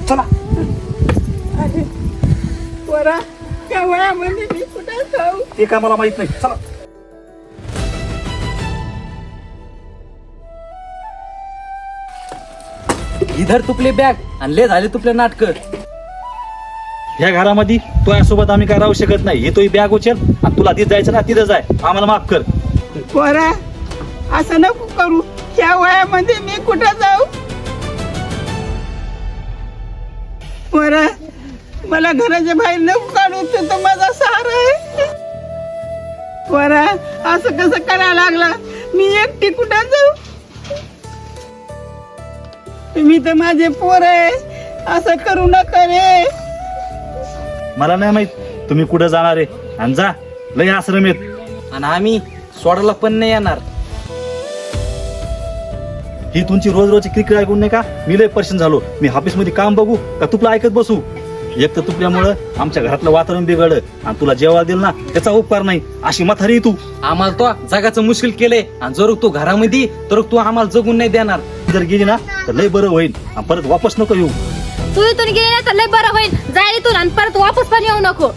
चला. अरे पोरा त्या वयामध्ये मी कुठे जाऊ? ते काय मला माहित नाही. चला. इधर तुपले बॅग आणि ले झाले तुपले नाटक. ह्या घरामध्ये तुझ्यासोबत आम्ही काय राहू शकत नाही. हे तो बॅग उचल आणि तुला तिथं जायचं ना तिथं जाय. आम्हाला माफ कर. पोरा असं नको करू. त्या वयामध्ये मी कुठं जाऊ? पोरा मला घराच्या बाहेर नको काढू. तू तर माझा सहारा आहे. पोरा असं कसं करायला लागला? मी एकटी कुठं जाऊ? तुम्ही तर माझे पोर आहे. असं करू नका रे. मला नाही माहित तुम्ही कुठं जाणार आहे. आणि जा लय आश्रम आहेत. आणि आम्ही सोडायला पण नाही येणार. ही तुमची रोज रोजची क्रिकेट ऐकून नाही का मी लय परेशान झालो. मी ऑफिस मध्ये काम बघू का तुला ऐकत बसू? एक तर तुपल्यामुळं आमच्या घरातलं वातावरण बिघडलं आणि तुला जेवायला दिलं ना त्याचा उपकार नाही. अशी म्हातारी आहे तू. आम्हाला तो जगाचं मुश्किल केलंय आणि जर तू घरामध्ये तर तू आम्हाला जगून नाही देणार. जर गेली ना तर लय बरं होईल. आणि परत वापस नको येऊ. तू इथून गेली ना तर लय बरं होईल. जाय इथून आणि परत वापस पण येऊ नको.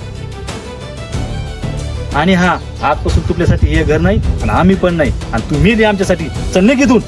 आणि हा आजपासून तुपल्यासाठी हे घर नाही आणि आम्ही पण नाही. आणि तू मेली आमच्यासाठी. चल निघ इथून.